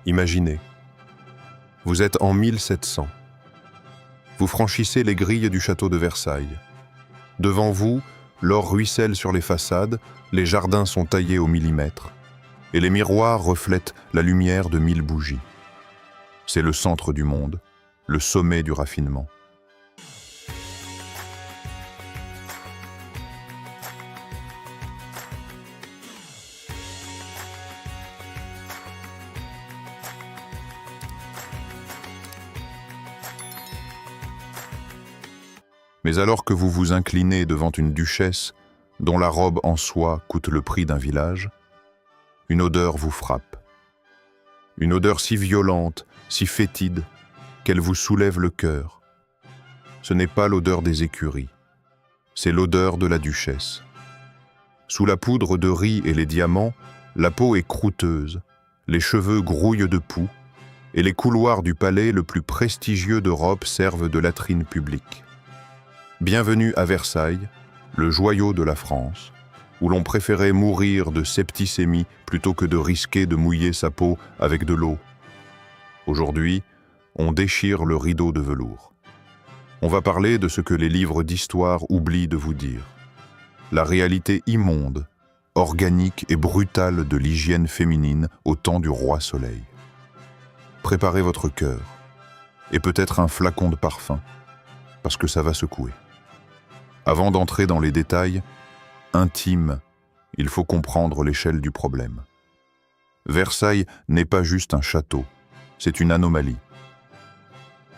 Imaginez, vous êtes en 1700. Vous franchissez les grilles du château de Versailles. Devant vous, l'or ruisselle sur les façades, les jardins sont taillés au millimètre, et les miroirs reflètent la lumière de 1000 bougies. C'est le centre du monde, le sommet du raffinement. Mais alors que vous vous inclinez devant une duchesse dont la robe en soie coûte le prix d'un village, une odeur vous frappe. Une odeur si violente, si fétide, qu'elle vous soulève le cœur. Ce n'est pas l'odeur des écuries, c'est l'odeur de la duchesse. Sous la poudre de riz et les diamants, la peau est croûteuse, les cheveux grouillent de poux, et les couloirs du palais le plus prestigieux d'Europe servent de latrine publique. Bienvenue à Versailles, le joyau de la France, où l'on préférait mourir de septicémie plutôt que de risquer de mouiller sa peau avec de l'eau. Aujourd'hui, on déchire le rideau de velours. On va parler de ce que les livres d'histoire oublient de vous dire. La réalité immonde, organique et brutale de l'hygiène féminine au temps du roi Soleil. Préparez votre cœur, et peut-être un flacon de parfum, parce que ça va secouer. Avant d'entrer dans les détails, intimes, il faut comprendre l'échelle du problème. Versailles n'est pas juste un château, c'est une anomalie.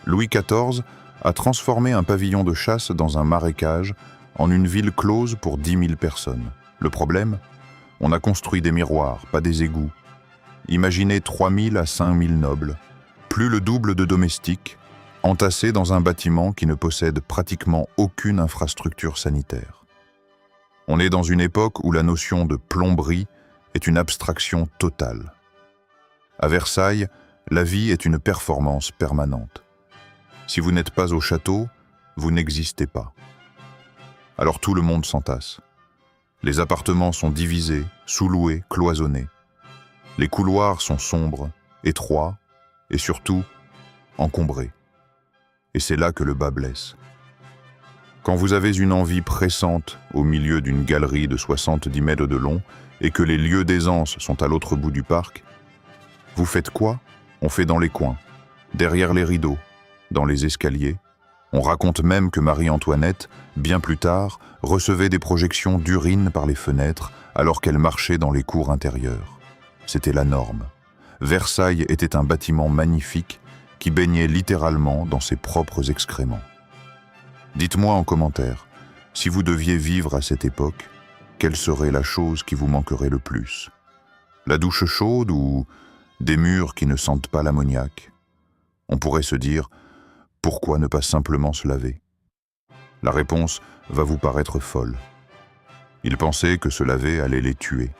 Louis XIV a transformé un pavillon de chasse dans un marécage en une ville close pour 10 000 personnes. Le problème? On a construit des miroirs, pas des égouts. Imaginez 3 000 à 5 000 nobles, plus le double de domestiques, entassés dans un bâtiment qui ne possède pratiquement aucune infrastructure sanitaire. On est dans une époque où la notion de plomberie est une abstraction totale. À Versailles, la vie est une performance permanente. Si vous n'êtes pas au château, vous n'existez pas. Alors tout le monde s'entasse. Les appartements sont divisés, sous-loués, cloisonnés. Les couloirs sont sombres, étroits et surtout encombrés. Et c'est là que le bas blesse. Quand vous avez une envie pressante au milieu d'une galerie de 70 mètres de long et que les lieux d'aisance sont à l'autre bout du parc, vous faites quoi? On fait dans les coins, derrière les rideaux, dans les escaliers. On raconte même que Marie-Antoinette, bien plus tard, recevait des projections d'urine par les fenêtres alors qu'elle marchait dans les cours intérieures. C'était la norme. Versailles était un bâtiment magnifique qui baignait littéralement dans ses propres excréments. Dites-moi en commentaire, si vous deviez vivre à cette époque, quelle serait la chose qui vous manquerait le plus? La douche chaude ou des murs qui ne sentent pas l'ammoniac? On pourrait se dire, pourquoi ne pas simplement se laver? La réponse va vous paraître folle. Ils pensaient que se laver allait les tuer.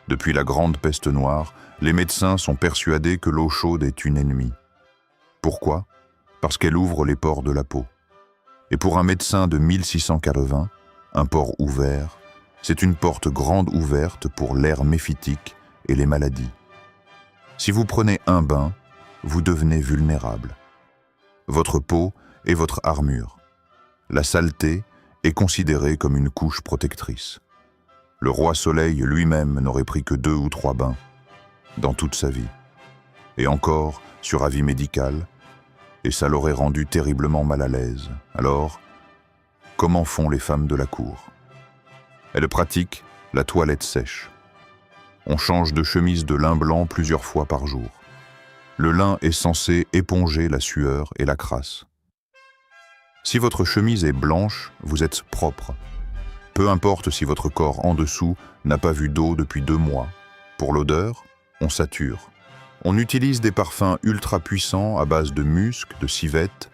Depuis la grande peste noire, les médecins sont persuadés que l'eau chaude est une ennemie. Pourquoi? Parce qu'elle ouvre les pores de la peau. Et pour un médecin de 1680, un pore ouvert, c'est une porte grande ouverte pour l'air méphitique et les maladies. Si vous prenez un bain, vous devenez vulnérable. Votre peau est votre armure. La saleté est considérée comme une couche protectrice. Le roi Soleil lui-même n'aurait pris que 2 ou 3 bains dans toute sa vie. Et encore, sur avis médical, et ça l'aurait rendu terriblement mal à l'aise. Alors, comment font les femmes de la cour? Elles pratiquent la toilette sèche. On change de chemise de lin blanc plusieurs fois par jour. Le lin est censé éponger la sueur et la crasse. Si votre chemise est blanche, vous êtes propre. Peu importe si votre corps en dessous n'a pas vu d'eau depuis 2 mois. Pour l'odeur, on sature. On utilise des parfums ultra puissants à base de musc, de civette,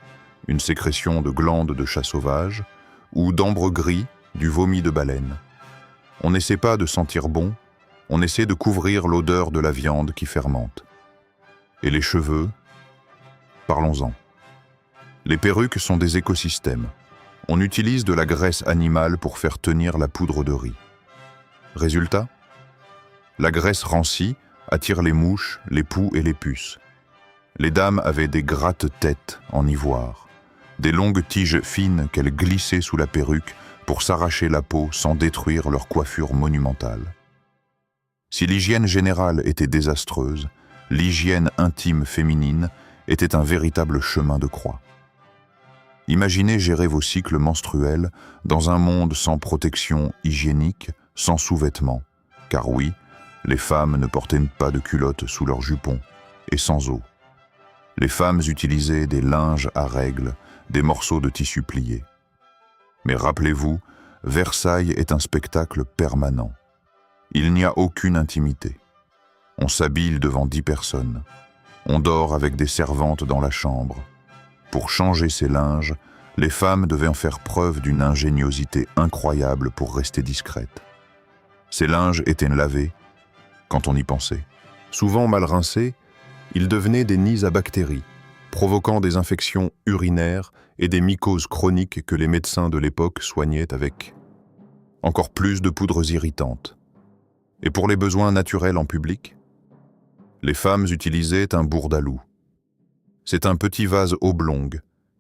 une sécrétion de glandes de chat sauvage, ou d'ambre gris, du vomi de baleine. On n'essaie pas de sentir bon, on essaie de couvrir l'odeur de la viande qui fermente. Et les cheveux? Parlons-en. Les perruques sont des écosystèmes. On utilise de la graisse animale pour faire tenir la poudre de riz. Résultat? La graisse rancit attirent les mouches, les poux et les puces. Les dames avaient des gratte-têtes en ivoire, des longues tiges fines qu'elles glissaient sous la perruque pour s'arracher la peau sans détruire leur coiffure monumentale. Si l'hygiène générale était désastreuse, l'hygiène intime féminine était un véritable chemin de croix. Imaginez gérer vos cycles menstruels dans un monde sans protection hygiénique, sans sous-vêtements, car oui, les femmes ne portaient pas de culottes sous leurs jupons, et sans eau. Les femmes utilisaient des linges à règles, des morceaux de tissu pliés. Mais rappelez-vous, Versailles est un spectacle permanent. Il n'y a aucune intimité. On s'habille devant 10 personnes. On dort avec des servantes dans la chambre. Pour changer ses linges, les femmes devaient en faire preuve d'une ingéniosité incroyable pour rester discrètes. Ces linges étaient lavés, quand on y pensait. Souvent mal rincés, ils devenaient des nids à bactéries, provoquant des infections urinaires et des mycoses chroniques que les médecins de l'époque soignaient avec encore plus de poudres irritantes. Et pour les besoins naturels en public, les femmes utilisaient un bourdaloue. C'est un petit vase oblong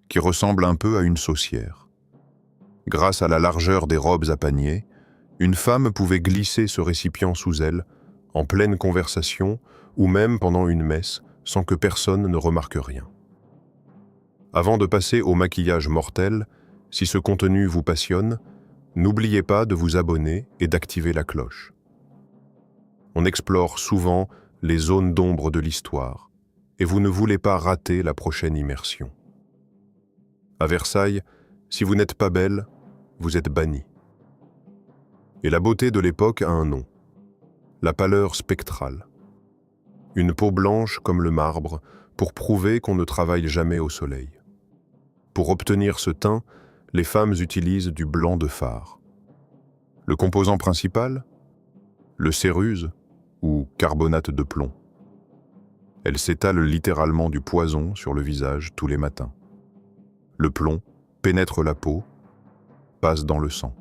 qui ressemble un peu à une saucière. Grâce à la largeur des robes à panier, une femme pouvait glisser ce récipient sous elle, en pleine conversation ou même pendant une messe, sans que personne ne remarque rien. Avant de passer au maquillage mortel, si ce contenu vous passionne, n'oubliez pas de vous abonner et d'activer la cloche. On explore souvent les zones d'ombre de l'histoire, et vous ne voulez pas rater la prochaine immersion. À Versailles, si vous n'êtes pas belle, vous êtes banni. Et la beauté de l'époque a un nom, la pâleur spectrale. Une peau blanche comme le marbre pour prouver qu'on ne travaille jamais au soleil. Pour obtenir ce teint, les femmes utilisent du blanc de phare. Le composant principal, le céruse ou carbonate de plomb. Elle s'étale littéralement du poison sur le visage tous les matins. Le plomb pénètre la peau, passe dans le sang.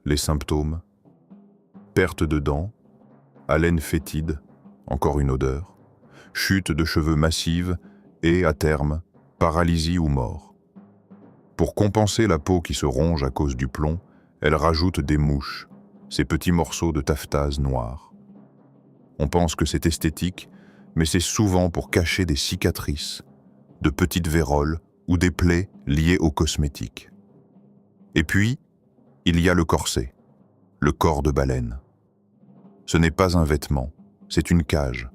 Les symptômes, perte de dents, haleine fétide, encore une odeur, chute de cheveux massive et, à terme, paralysie ou mort. Pour compenser la peau qui se ronge à cause du plomb, elle rajoute des mouches, ces petits morceaux de taffetas noirs. On pense que c'est esthétique, mais c'est souvent pour cacher des cicatrices, de petites vérolles ou des plaies liées aux cosmétiques. Et puis, il y a le corset, le corps de baleine. Ce n'est pas un vêtement, c'est une cage.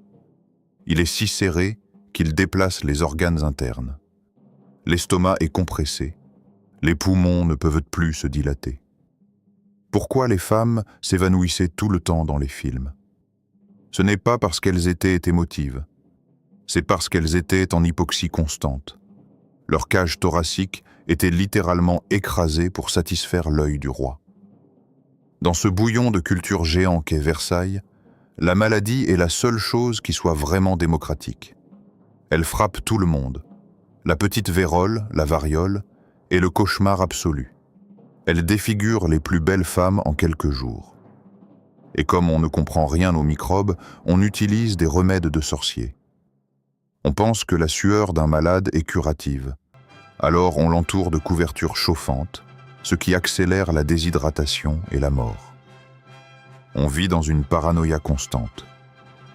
Il est si serré qu'il déplace les organes internes. L'estomac est compressé, les poumons ne peuvent plus se dilater. Pourquoi les femmes s'évanouissaient tout le temps dans les films? Ce n'est pas parce qu'elles étaient émotives, c'est parce qu'elles étaient en hypoxie constante. Leur cage thoracique était littéralement écrasée pour satisfaire l'œil du roi. Dans ce bouillon de culture géant qu'est Versailles, la maladie est la seule chose qui soit vraiment démocratique. Elle frappe tout le monde. La petite vérole, la variole, est le cauchemar absolu. Elle défigure les plus belles femmes en quelques jours. Et comme on ne comprend rien aux microbes, on utilise des remèdes de sorciers. On pense que la sueur d'un malade est curative. Alors on l'entoure de couvertures chauffantes, ce qui accélère la déshydratation et la mort. On vit dans une paranoïa constante.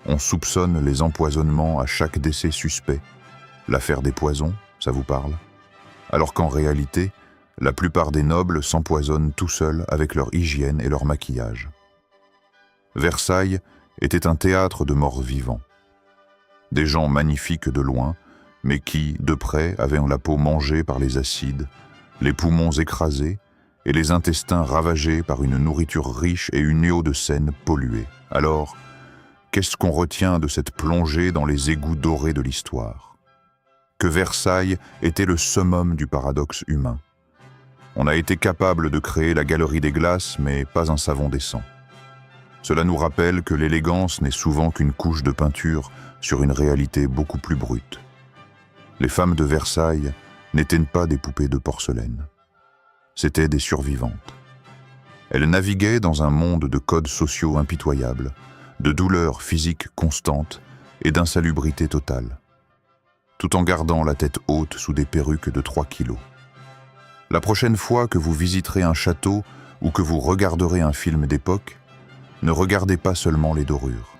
On soupçonne les empoisonnements à chaque décès suspect. L'affaire des poisons, ça vous parle? Alors qu'en réalité, la plupart des nobles s'empoisonnent tout seuls avec leur hygiène et leur maquillage. Versailles était un théâtre de morts vivants. Des gens magnifiques de loin, mais qui, de près, avaient la peau mangée par les acides, les poumons écrasés et les intestins ravagés par une nourriture riche et une eau de Seine polluée. Alors, qu'est-ce qu'on retient de cette plongée dans les égouts dorés de l'histoire? Que Versailles était le summum du paradoxe humain. On a été capable de créer la galerie des glaces, mais pas un savon décent. Cela nous rappelle que l'élégance n'est souvent qu'une couche de peinture sur une réalité beaucoup plus brute. Les femmes de Versailles n'étaient pas des poupées de porcelaine. C'étaient des survivantes. Elles naviguaient dans un monde de codes sociaux impitoyables, de douleurs physiques constantes et d'insalubrité totale, tout en gardant la tête haute sous des perruques de 3 kilos. La prochaine fois que vous visiterez un château ou que vous regarderez un film d'époque, ne regardez pas seulement les dorures.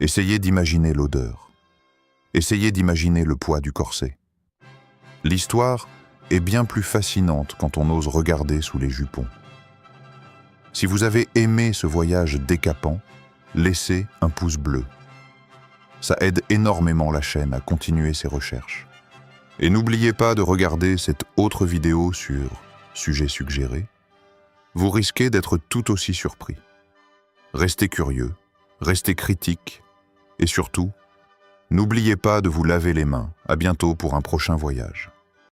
Essayez d'imaginer l'odeur. Essayez d'imaginer le poids du corset. L'histoire est bien plus fascinante quand on ose regarder sous les jupons. Si vous avez aimé ce voyage décapant, laissez un pouce bleu. Ça aide énormément la chaîne à continuer ses recherches. Et n'oubliez pas de regarder cette autre vidéo sur Sujet suggéré. Vous risquez d'être tout aussi surpris. Restez curieux, restez critique et surtout, n'oubliez pas de vous laver les mains. À bientôt pour un prochain voyage.